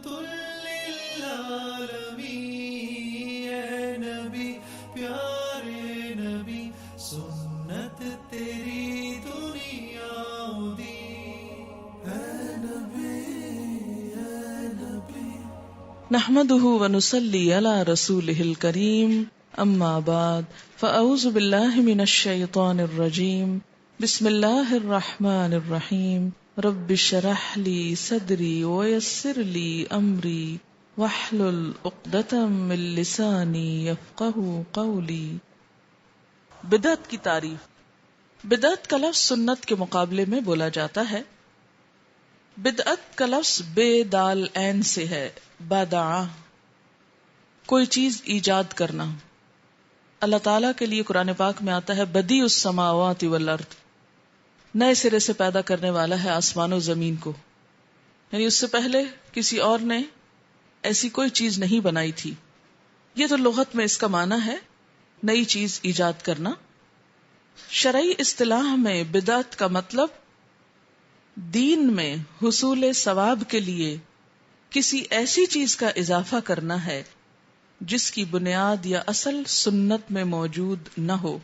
للعالمین، اے نبی پیارے نبی، سنت تیری دنیا دی، اے نبی اے نبی۔ نحمده ونصلي على رسوله الكريم، اما بعد فاعوذ بالله من الشيطان الرجيم، بسم الله الرحمن الرحيم، رب اشرح لي صدري ويسر لي امري واحلل عقدة من لساني يفقهوا قولي۔ بدعت کی تعریف۔ بدعت کا لفظ سنت کے مقابلے میں بولا جاتا ہے۔ بدعت کا لفظ بے دال عین سے ہے، بدعا، کوئی چیز ایجاد کرنا۔ اللہ تعالیٰ کے لیے قرآن پاک میں آتا ہے بدیع السماوات والارض، نئے سرے سے پیدا کرنے والا ہے آسمان و زمین کو، یعنی اس سے پہلے کسی اور نے ایسی کوئی چیز نہیں بنائی تھی۔ یہ تو لغت میں اس کا معنی ہے نئی چیز ایجاد کرنا۔ شرعی اصطلاح میں بدعت کا مطلب دین میں حصول ثواب کے لیے کسی ایسی چیز کا اضافہ کرنا ہے جس کی بنیاد یا اصل سنت میں موجود نہ ہو۔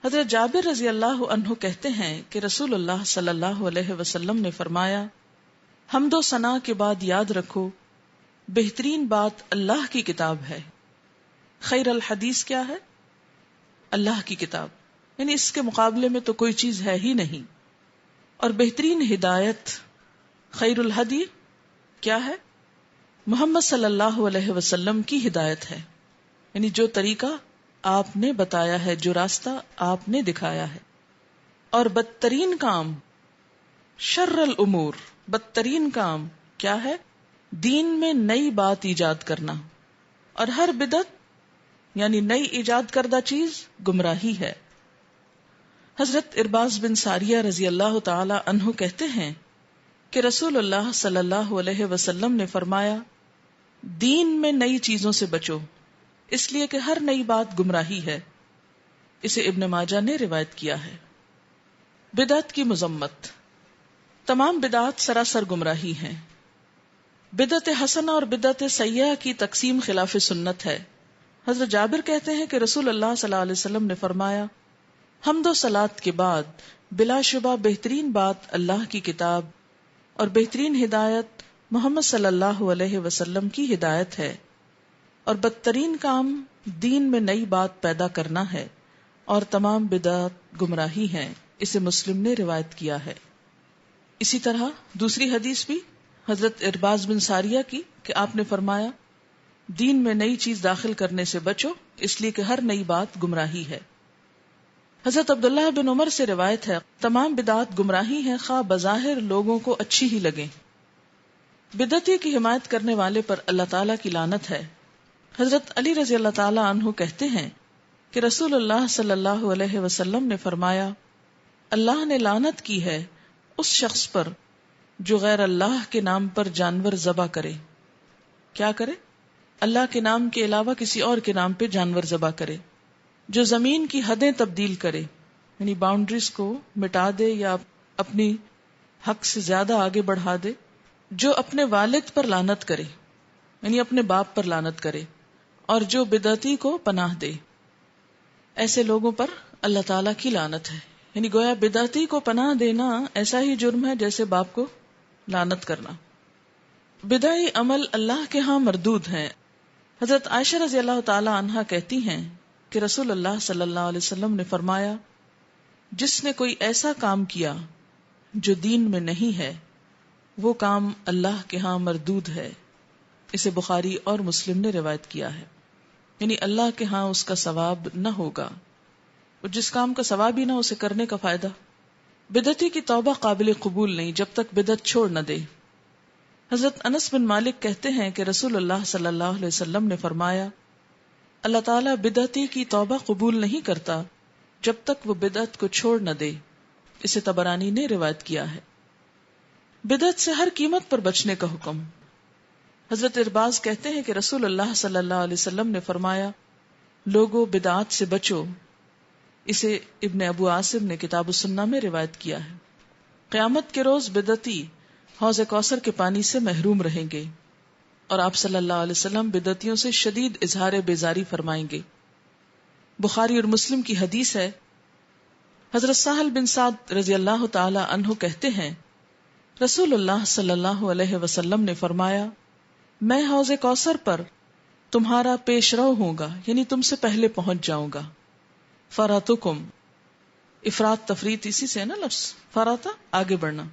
حضرت جابر رضی اللہ عنہ کہتے ہیں کہ رسول اللہ صلی اللہ علیہ وسلم نے فرمایا، حمد و ثنا کے بعد یاد رکھو بہترین بات اللہ کی کتاب ہے۔ خیر الحدیث کیا ہے؟ اللہ کی کتاب، یعنی اس کے مقابلے میں تو کوئی چیز ہے ہی نہیں۔ اور بہترین ہدایت، خیر الہدی کیا ہے؟ محمد صلی اللہ علیہ وسلم کی ہدایت ہے، یعنی جو طریقہ آپ نے بتایا ہے، جو راستہ آپ نے دکھایا ہے۔ اور بدترین کام، شر الامور، بدترین کام کیا ہے؟ دین میں نئی بات ایجاد کرنا، اور ہر بدعت یعنی نئی ایجاد کردہ چیز گمراہی ہے۔ حضرت ارباز بن ساریہ رضی اللہ تعالی عنہ کہتے ہیں کہ رسول اللہ صلی اللہ علیہ وسلم نے فرمایا، دین میں نئی چیزوں سے بچو، اس لیے کہ ہر نئی بات گمراہی ہے۔ اسے ابن ماجہ نے روایت کیا ہے۔ بدعت کی مذمت۔ تمام بدعات سراسر گمراہی ہیں۔ بدعت حسنہ اور بدعت سیئہ کی تقسیم خلاف سنت ہے۔ حضرت جابر کہتے ہیں کہ رسول اللہ صلی اللہ علیہ وسلم نے فرمایا، حمد و صلات کے بعد بلا شبہ بہترین بات اللہ کی کتاب اور بہترین ہدایت محمد صلی اللہ علیہ وسلم کی ہدایت ہے، اور بدترین کام دین میں نئی بات پیدا کرنا ہے، اور تمام بدعات گمراہی ہیں۔ اسے مسلم نے روایت کیا ہے۔ اسی طرح دوسری حدیث بھی حضرت ارباز بن ساریہ کی کہ آپ نے فرمایا، دین میں نئی چیز داخل کرنے سے بچو، اس لیے کہ ہر نئی بات گمراہی ہے۔ حضرت عبداللہ بن عمر سے روایت ہے، تمام بدعات گمراہی ہیں، خواہ بظاہر لوگوں کو اچھی ہی لگیں۔ بدعتی کی حمایت کرنے والے پر اللہ تعالیٰ کی لعنت ہے۔ حضرت علی رضی اللہ تعالیٰ عنہ کہتے ہیں کہ رسول اللہ صلی اللہ علیہ وسلم نے فرمایا، اللہ نے لعنت کی ہے اس شخص پر جو غیر اللہ کے نام پر جانور ذبح کرے۔ کیا کرے؟ اللہ کے نام کے علاوہ کسی اور کے نام پہ جانور ذبح کرے۔ جو زمین کی حدیں تبدیل کرے، یعنی باؤنڈریز کو مٹا دے یا اپنی حق سے زیادہ آگے بڑھا دے۔ جو اپنے والد پر لعنت کرے، یعنی اپنے باپ پر لعنت کرے، اور جو بدعتی کو پناہ دے، ایسے لوگوں پر اللہ تعالیٰ کی لعنت ہے۔ یعنی گویا بدعتی کو پناہ دینا ایسا ہی جرم ہے جیسے باپ کو لعنت کرنا۔ بدعی عمل اللہ کے ہاں مردود ہیں۔ حضرت عائشہ رضی اللہ تعالی عنہا کہتی ہیں کہ رسول اللہ صلی اللہ علیہ وسلم نے فرمایا، جس نے کوئی ایسا کام کیا جو دین میں نہیں ہے، وہ کام اللہ کے ہاں مردود ہے۔ اسے بخاری اور مسلم نے روایت کیا ہے، یعنی اللہ کے ہاں اس کا ثواب نہ ہوگا، اور جس کام کا ثواب ہی نہ اسے کرنے کا فائدہ۔ بدعتی کی توبہ قابل قبول نہیں جب تک بدعت چھوڑ نہ دے۔ حضرت انس بن مالک کہتے ہیں کہ رسول اللہ صلی اللہ علیہ وسلم نے فرمایا، اللہ تعالیٰ بدعتی کی توبہ قبول نہیں کرتا جب تک وہ بدعت کو چھوڑ نہ دے۔ اسے طبرانی نے روایت کیا ہے۔ بدعت سے ہر قیمت پر بچنے کا حکم۔ حضرت ارباز کہتے ہیں کہ رسول اللہ صلی اللہ علیہ وسلم نے فرمایا، لوگوں بدعات سے بچو۔ اسے ابن ابو عاصم نے کتاب السنہ میں روایت کیا ہے۔ قیامت کے روز بدعتی حوض کوثر کے پانی سے محروم رہیں گے، اور آپ صلی اللہ علیہ وسلم بدعتیوں سے شدید اظہار بیزاری فرمائیں گے۔ بخاری اور مسلم کی حدیث ہے، حضرت سہل بن سعد رضی اللہ تعالی عنہ کہتے ہیں، رسول اللہ صلی اللہ علیہ وسلم نے فرمایا، میں حوض کوثر پر تمہارا پیش رو ہوں گا، یعنی تم سے پہلے پہنچ جاؤں گا۔ فراتکم، افراد تفریط اسی سے ہے نا لفظ، فراتا آگے بڑھنا۔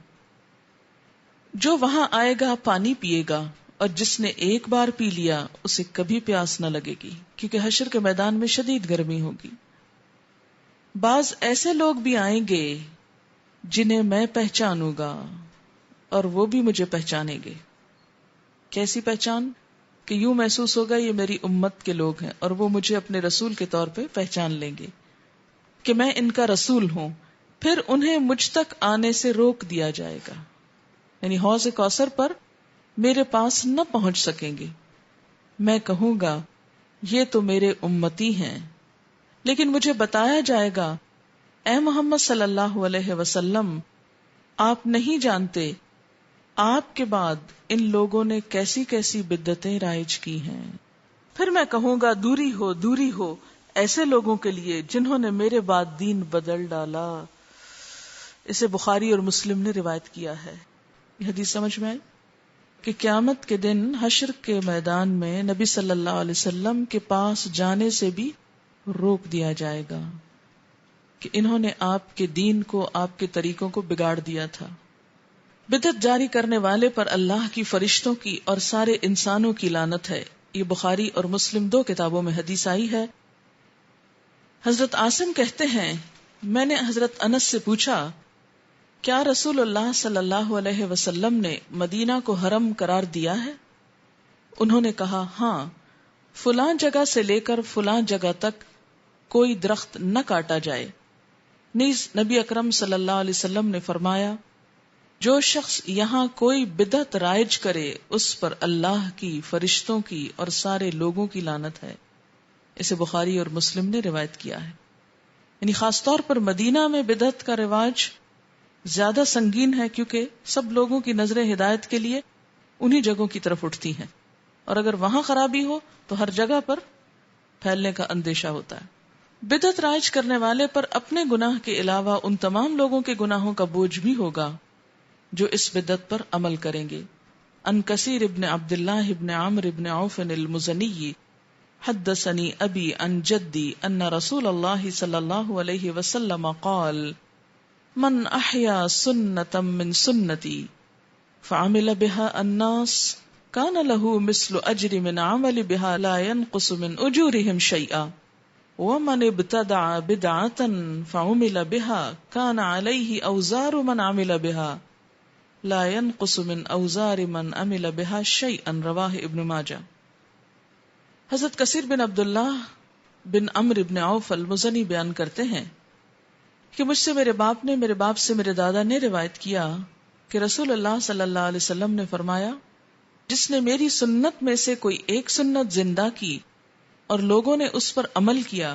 جو وہاں آئے گا پانی پیے گا، اور جس نے ایک بار پی لیا اسے کبھی پیاس نہ لگے گی، کیونکہ حشر کے میدان میں شدید گرمی ہوگی۔ بعض ایسے لوگ بھی آئیں گے جنہیں میں پہچانوں گا اور وہ بھی مجھے پہچانیں گے۔ کیسی پہچان؟ کہ یوں محسوس ہوگا یہ میری امت کے لوگ ہیں اور وہ مجھے اپنے رسول کے طور پہ پہچان لیں گے کہ میں ان کا رسول ہوں۔ پھر انہیں مجھ تک آنے سے روک دیا جائے گا، یعنی حوض کوثر پر میرے پاس نہ پہنچ سکیں گے۔ میں کہوں گا یہ تو میرے امتی ہیں، لیکن مجھے بتایا جائے گا، اے محمد صلی اللہ علیہ وسلم، آپ نہیں جانتے آپ کے بعد ان لوگوں نے کیسی کیسی بدعتیں رائج کی ہیں۔ پھر میں کہوں گا دوری ہو، دوری ہو ایسے لوگوں کے لیے جنہوں نے میرے بعد دین بدل ڈالا۔ اسے بخاری اور مسلم نے روایت کیا ہے۔ یہ حدیث سمجھ میں آئی کہ قیامت کے دن حشر کے میدان میں نبی صلی اللہ علیہ وسلم کے پاس جانے سے بھی روک دیا جائے گا کہ انہوں نے آپ کے دین کو، آپ کے طریقوں کو بگاڑ دیا تھا۔ بدعت جاری کرنے والے پر اللہ کی، فرشتوں کی اور سارے انسانوں کی لعنت ہے۔ یہ بخاری اور مسلم دو کتابوں میں حدیث آئی ہے۔ حضرت عاصم کہتے ہیں، میں نے حضرت انس سے پوچھا، کیا رسول اللہ صلی اللہ علیہ وسلم نے مدینہ کو حرم قرار دیا ہے؟ انہوں نے کہا، ہاں، فلاں جگہ سے لے کر فلاں جگہ تک کوئی درخت نہ کاٹا جائے۔ نیز نبی اکرم صلی اللہ علیہ وسلم نے فرمایا، جو شخص یہاں کوئی بدعت رائج کرے اس پر اللہ کی، فرشتوں کی اور سارے لوگوں کی لعنت ہے۔ اسے بخاری اور مسلم نے روایت کیا ہے۔ یعنی خاص طور پر مدینہ میں بدعت کا رواج زیادہ سنگین ہے، کیونکہ سب لوگوں کی نظریں ہدایت کے لیے انہی جگہوں کی طرف اٹھتی ہیں، اور اگر وہاں خرابی ہو تو ہر جگہ پر پھیلنے کا اندیشہ ہوتا ہے۔ بدعت رائج کرنے والے پر اپنے گناہ کے علاوہ ان تمام لوگوں کے گناہوں کا بوجھ بھی ہوگا جو اس بدعت پر عمل کریں گے۔ ان کثیر ابن عبداللہ ابن عمرو ابن عوف المزنی حدثني ابی عن جدی ان رسول اللہ صلی اللہ علیہ وسلم قال من احیا سنتا من سنتی فعمل بها الناس كان له مثل اجر من عمل بها لا ينقص من اجورهم شيئا ومن ابتدع بدعة فعمل بها كان عليه اوزار من عمل بها لا ينقص من اوزار من عمل بها شيئا۔ رواہ ابن ماجہ۔ حضرت کثیر بن عبداللہ بن عمرو بن عوف المزنی بیان کرتے ہیں کہ مجھ سے میرے باپ نے، میرے باپ سے میرے دادا نے روایت کیا کہ رسول اللہ صلی اللہ علیہ وسلم نے فرمایا، جس نے میری سنت میں سے کوئی ایک سنت زندہ کی اور لوگوں نے اس پر عمل کیا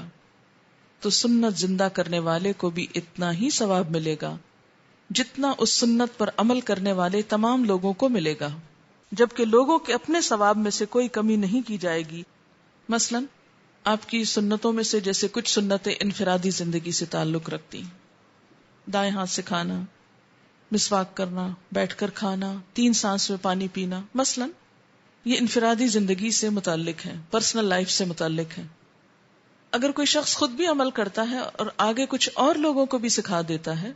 تو سنت زندہ کرنے والے کو بھی اتنا ہی ثواب ملے گا جتنا اس سنت پر عمل کرنے والے تمام لوگوں کو ملے گا، جبکہ لوگوں کے اپنے ثواب میں سے کوئی کمی نہیں کی جائے گی۔ مثلا آپ کی سنتوں میں سے جیسے کچھ سنتیں انفرادی زندگی سے تعلق رکھتی، دائیں ہاتھ سے کھانا، مسواک کرنا، بیٹھ کر کھانا، 3 سانس میں پانی پینا، مثلا یہ انفرادی زندگی سے متعلق ہیں، پرسنل لائف سے متعلق ہیں۔ اگر کوئی شخص خود بھی عمل کرتا ہے اور آگے کچھ اور لوگوں کو بھی سکھا دیتا ہے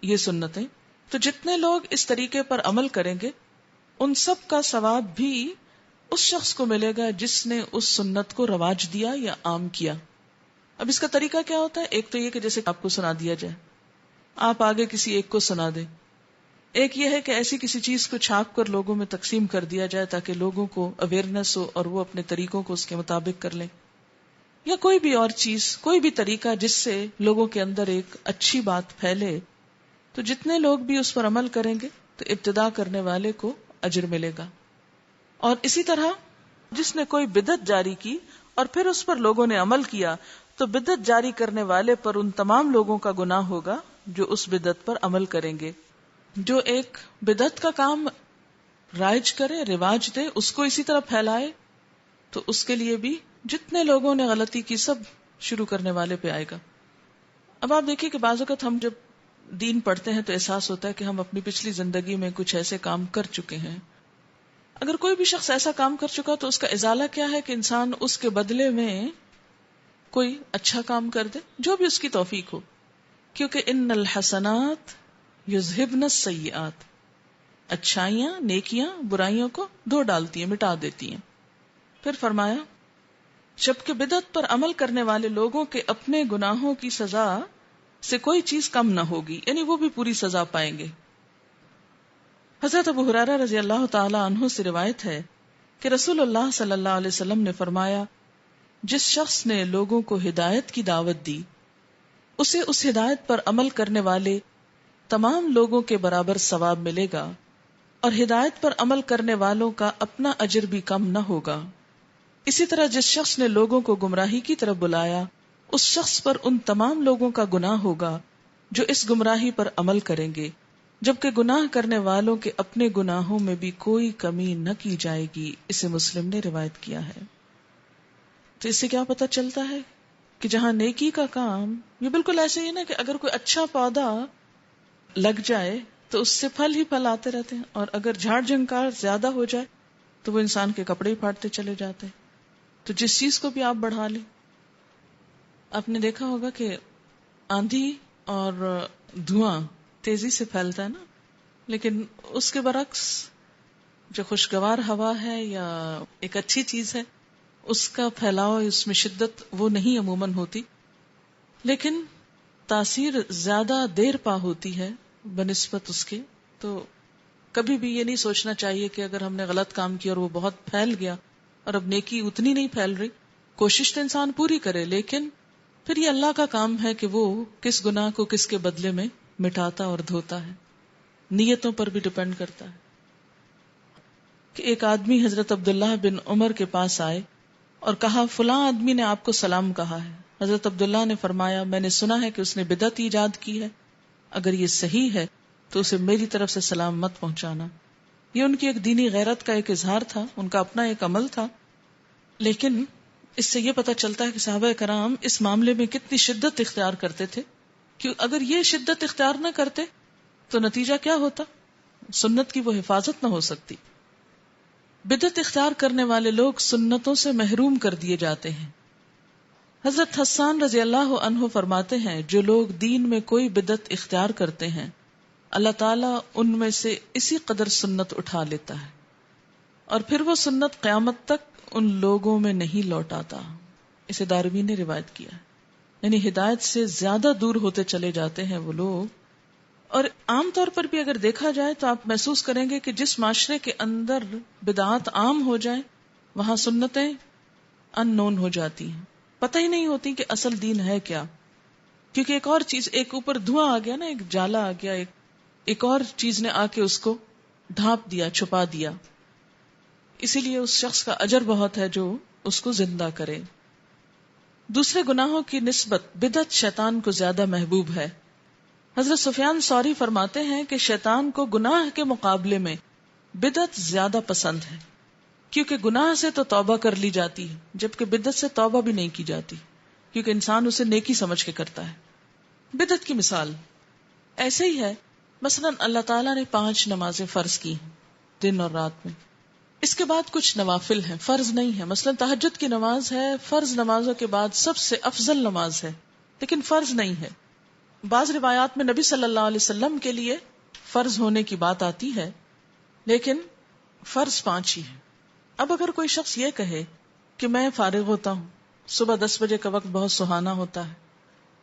یہ سنتیں، تو جتنے لوگ اس طریقے پر عمل کریں گے ان سب کا ثواب بھی اس شخص کو ملے گا جس نے اس سنت کو رواج دیا یا عام کیا۔ اب اس کا طریقہ کیا ہوتا ہے؟ ایک تو یہ کہ جیسے آپ کو سنا دیا جائے، آپ آگے کسی ایک کو سنا دیں۔ ایک یہ ہے کہ ایسی کسی چیز کو چھاپ کر لوگوں میں تقسیم کر دیا جائے تاکہ لوگوں کو اویئرنیس ہو اور وہ اپنے طریقوں کو اس کے مطابق کر لیں، یا کوئی بھی اور چیز، کوئی بھی طریقہ جس سے لوگوں کے اندر ایک اچھی بات پھیلے، تو جتنے لوگ بھی اس پر عمل کریں گے تو ابتدا کرنے والے کو اجر ملے گا۔ اور اسی طرح جس نے کوئی بدعت جاری کی اور پھر اس پر لوگوں نے عمل کیا تو بدعت جاری کرنے والے پر ان تمام لوگوں کا گناہ ہوگا جو اس بدعت پر عمل کریں گے۔ جو ایک بدعت کا کام رائج کرے، رواج دے، اس کو اسی طرح پھیلائے، تو اس کے لیے بھی جتنے لوگوں نے غلطی کی سب شروع کرنے والے پہ آئے گا. اب آپ دیکھیں کہ بعض اوقات ہم جب دین پڑھتے ہیں تو احساس ہوتا ہے کہ ہم اپنی پچھلی زندگی میں کچھ ایسے کام کر چکے ہیں. اگر کوئی بھی شخص ایسا کام کر چکا تو اس کا ازالہ کیا ہے کہ انسان اس کے بدلے میں کوئی اچھا کام کر دے، جو بھی اس کی توفیق ہو. کیونکہ ان الحسنات یذہبن السیئات، اچھائیاں، نیکیاں برائیوں کو دھو ڈالتی ہیں، مٹا دیتی ہیں. پھر فرمایا جبکہ بدعت پر عمل کرنے والے لوگوں کے اپنے گناہوں کی سزا سے کوئی چیز کم نہ ہوگی، یعنی وہ بھی پوری سزا پائیں گے. حضرت ابو ہریرہ رضی اللہ تعالی عنہ سے روایت ہے کہ رسول اللہ صلی اللہ علیہ وسلم نے فرمایا جس شخص نے لوگوں کو ہدایت کی دعوت دی اسے اس ہدایت پر عمل کرنے والے تمام لوگوں کے برابر ثواب ملے گا، اور ہدایت پر عمل کرنے والوں کا اپنا اجر بھی کم نہ ہوگا. اسی طرح جس شخص نے لوگوں کو گمراہی کی طرف بلایا اس شخص پر ان تمام لوگوں کا گناہ ہوگا جو اس گمراہی پر عمل کریں گے، جبکہ گناہ کرنے والوں کے اپنے گناہوں میں بھی کوئی کمی نہ کی جائے گی. اسے مسلم نے روایت کیا ہے. تو اس سے کیا پتہ چلتا ہے کہ جہاں نیکی کا کام، یہ بالکل ایسے ہی نا کہ اگر کوئی اچھا پودا لگ جائے تو اس سے پھل ہی پھل آتے رہتے ہیں، اور اگر جھاڑ جھنکار زیادہ ہو جائے تو وہ انسان کے کپڑے ہی پھاڑتے چلے جاتے ہیں. تو جس چیز کو بھی آپ بڑھا لیں، آپ نے دیکھا ہوگا کہ آندھی اور دھواں تیزی سے پھیلتا ہے نا، لیکن اس کے برعکس جو خوشگوار ہوا ہے یا ایک اچھی چیز ہے اس کا پھیلاؤ، اس میں شدت وہ نہیں عموماً ہوتی، لیکن تاثیر زیادہ دیر پا ہوتی ہے بنسبت اس کے. تو کبھی بھی یہ نہیں سوچنا چاہیے کہ اگر ہم نے غلط کام کیا اور وہ بہت پھیل گیا اور اب نیکی اتنی نہیں پھیل رہی، کوشش تو انسان پوری کرے، لیکن پھر یہ اللہ کا کام ہے کہ وہ کس گناہ کو کس کے بدلے میں مٹاتا اور دھوتا ہے. نیتوں پر بھی ڈپینڈ کرتا ہے. کہ ایک آدمی حضرت عبداللہ بن عمر کے پاس آئے اور کہا فلاں آدمی نے آپ کو سلام کہا ہے. حضرت عبداللہ نے فرمایا میں نے سنا ہے کہ اس نے بدعت ایجاد کی ہے، اگر یہ صحیح ہے تو اسے میری طرف سے سلام مت پہنچانا. یہ ان کی ایک دینی غیرت کا ایک اظہار تھا، ان کا اپنا ایک عمل تھا، لیکن اس سے یہ پتہ چلتا ہے کہ صحابہ کرام اس معاملے میں کتنی شدت اختیار کرتے تھے، کہ اگر یہ شدت اختیار نہ کرتے تو نتیجہ کیا ہوتا؟ سنت کی وہ حفاظت نہ ہو سکتی. بدعت اختیار کرنے والے لوگ سنتوں سے محروم کر دیے جاتے ہیں. حضرت حسان رضی اللہ عنہ فرماتے ہیں جو لوگ دین میں کوئی بدعت اختیار کرتے ہیں اللہ تعالیٰ ان میں سے اسی قدر سنت اٹھا لیتا ہے اور پھر وہ سنت قیامت تک ان لوگوں میں نہیں لوٹاتا. اسے دارمی نے روایت کیا ہے. یعنی ہدایت سے زیادہ دور ہوتے چلے جاتے ہیں وہ لوگ. اور عام طور پر بھی اگر دیکھا جائے تو آپ محسوس کریں گے کہ جس معاشرے کے اندر بدعات عام ہو جائیں وہاں سنتیں ان نون ہو جاتی ہیں، پتہ ہی نہیں ہوتی کہ اصل دین ہے کیا. کیونکہ ایک اور چیز، ایک اوپر دھواں آ گیا نا، ایک جالا آ گیا، ایک اور چیز نے آ کے اس کو ڈھانپ دیا، چھپا دیا. اسی لیے اس شخص کا اجر بہت ہے جو اس کو زندہ کرے. دوسرے گناہوں کی نسبت بدعت شیطان کو زیادہ محبوب ہے. حضرت سفیان ثوری فرماتے ہیں کہ شیطان کو گناہ کے مقابلے میں بدعت زیادہ پسند ہے، کیونکہ گناہ سے تو توبہ کر لی جاتی ہے جبکہ بدعت سے توبہ بھی نہیں کی جاتی، کیونکہ انسان اسے نیکی سمجھ کے کرتا ہے. بدعت کی مثال ایسے ہی ہے، مثلا اللہ تعالیٰ نے 5 نمازیں فرض کی ہیں دن اور رات میں، اس کے بعد کچھ نوافل ہیں، فرض نہیں ہے. مثلا تہجد کی نماز ہے، فرض نمازوں کے بعد سب سے افضل نماز ہے، لیکن فرض نہیں ہے. بعض روایات میں نبی صلی اللہ علیہ وسلم کے لیے فرض ہونے کی بات آتی ہے، لیکن فرض 5 ہی ہے. اب اگر کوئی شخص یہ کہے کہ میں فارغ ہوتا ہوں، صبح 10 بجے کا وقت بہت سہانا ہوتا ہے،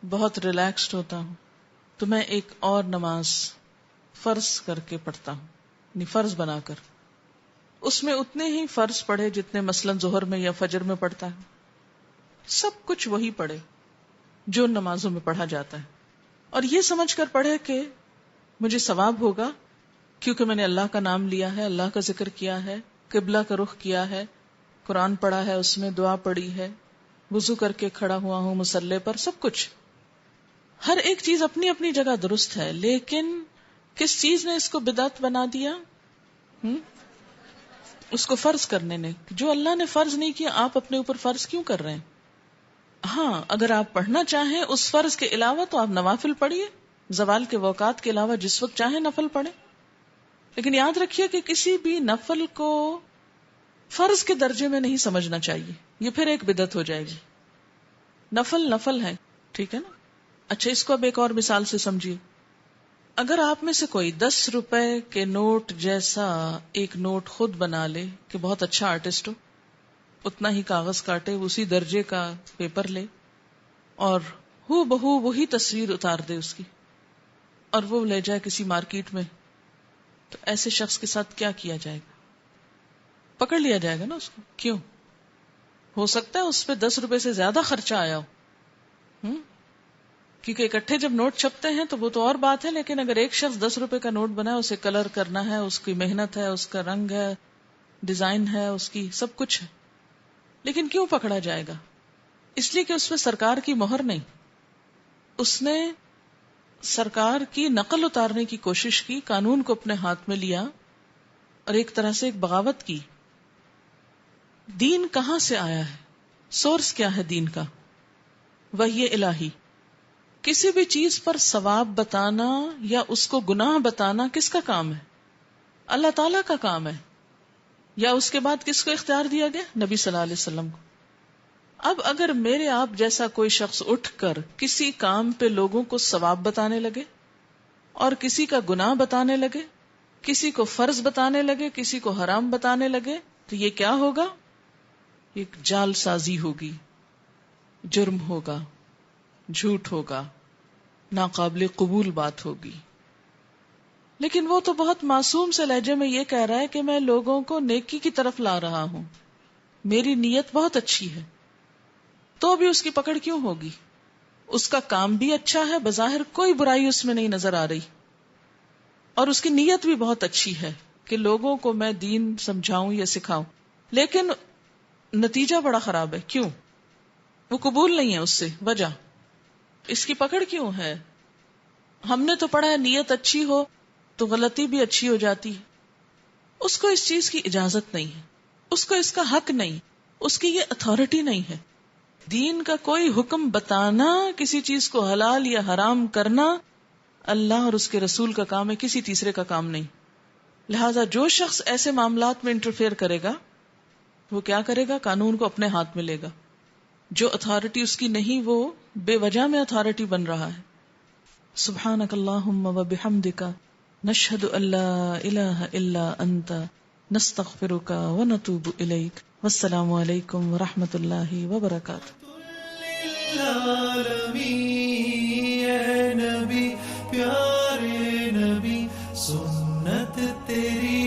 بہت ریلیکسڈ ہوتا ہوں، تو میں ایک اور نماز فرض کر کے پڑھتا ہوں، یعنی فرض بنا کر، اس میں اتنے ہی فرض پڑھے جتنے مثلا ظہر میں یا فجر میں پڑھتا ہے، سب کچھ وہی پڑھے جو نمازوں میں پڑھا جاتا ہے، اور یہ سمجھ کر پڑھے کہ مجھے ثواب ہوگا کیونکہ میں نے اللہ کا نام لیا ہے، اللہ کا ذکر کیا ہے، قبلہ کا رخ کیا ہے، قرآن پڑھا ہے، اس میں دعا پڑھی ہے، وضو کر کے کھڑا ہوا ہوں مصلی پر. سب کچھ، ہر ایک چیز اپنی اپنی جگہ درست ہے، لیکن کس چیز نے اس کو بدعت بنا دیا؟ اس کو فرض کرنے نے. جو اللہ نے فرض نہیں کیا آپ اپنے اوپر فرض کیوں کر رہے ہیں؟ ہاں اگر آپ پڑھنا چاہیں اس فرض کے علاوہ تو آپ نوافل پڑھیے، زوال کے اوقات کے علاوہ جس وقت چاہیں نفل پڑھیں، لیکن یاد رکھیے کہ کسی بھی نفل کو فرض کے درجے میں نہیں سمجھنا چاہیے، یہ پھر ایک بدعت ہو جائے گی. نفل نفل ہے، ٹھیک ہے نا. اچھا اس کو اب ایک اور مثال سے سمجھیے. اگر آپ میں سے کوئی 10 روپے کے نوٹ جیسا ایک نوٹ خود بنا لے کہ بہت اچھا آرٹسٹ ہو، اتنا ہی کاغذ کاٹے، اسی درجے کا پیپر لے اور ہو بہو وہی تصویر اتار دے اس کی اور وہ لے جائے کسی مارکیٹ میں، تو ایسے شخص کے ساتھ کیا کیا جائے گا؟ پکڑ لیا جائے گا نا اس کو. کیوں؟ ہو سکتا ہے اس پہ 10 روپے سے زیادہ خرچہ آیا ہو، کیونکہ اکٹھے جب نوٹ چھپتے ہیں تو وہ تو اور بات ہے، لیکن اگر ایک شخص 10 روپے کا نوٹ بنا ہے، اسے کلر کرنا ہے، اس کی محنت ہے، اس کا رنگ ہے، ڈیزائن ہے، اس کی سب کچھ ہے، لیکن کیوں پکڑا جائے گا؟ اس لیے کہ اس پہ سرکار کی مہر نہیں. اس نے سرکار کی نقل اتارنے کی کوشش کی، قانون کو اپنے ہاتھ میں لیا اور ایک طرح سے ایک بغاوت کی. دین کہاں سے آیا ہے؟ سورس کیا ہے دین کا؟ وحی الہی. کسی بھی چیز پر ثواب بتانا یا اس کو گناہ بتانا کس کا کام ہے؟ اللہ تعالی کا کام ہے. یا اس کے بعد کس کو اختیار دیا گیا؟ نبی صلی اللہ علیہ وسلم کو. اب اگر میرے آپ جیسا کوئی شخص اٹھ کر کسی کام پہ لوگوں کو ثواب بتانے لگے اور کسی کا گناہ بتانے لگے، کسی کو فرض بتانے لگے، کسی کو حرام بتانے لگے، تو یہ کیا ہوگا؟ ایک جال سازی ہوگی، جرم ہوگا، جھوٹ ہوگا، ناقابل قبول بات ہوگی. لیکن وہ تو بہت معصوم سے لہجے میں یہ کہہ رہا ہے کہ میں لوگوں کو نیکی کی طرف لا رہا ہوں، میری نیت بہت اچھی ہے، تو بھی اس کی پکڑ کیوں ہوگی؟ اس کا کام بھی اچھا ہے، بظاہر کوئی برائی اس میں نہیں نظر آ رہی، اور اس کی نیت بھی بہت اچھی ہے کہ لوگوں کو میں دین سمجھاؤں یا سکھاؤں، لیکن نتیجہ بڑا خراب ہے. کیوں؟ وہ قبول نہیں ہے اس سے. وجہ اس کی پکڑ کیوں ہے؟ ہم نے تو پڑھا ہے نیت اچھی ہو تو غلطی بھی اچھی ہو جاتی ہے. اس کو اس چیز کی اجازت نہیں ہے، اس کو اس کا حق نہیں، اس کی یہ اتھارٹی نہیں ہے. دین کا کوئی حکم بتانا، کسی چیز کو حلال یا حرام کرنا اللہ اور اس کے رسول کا کام ہے، کسی تیسرے کا کام نہیں. لہذا جو شخص ایسے معاملات میں انٹرفیئر کرے گا وہ کیا کرے گا؟ قانون کو اپنے ہاتھ میں لے گا. جو اتھارٹی اس کی نہیں وہ بے وجہ میں اتھارٹی بن رہا ہے. سبحانک اللہم و بحمدک نشہد ان لا الہ الا انت نستغفرک و نتوب الیک. والسلام علیکم ورحمۃ اللہ وبرکاتہ. للعالمین اے نبی، پیارے نبی، سنت تیری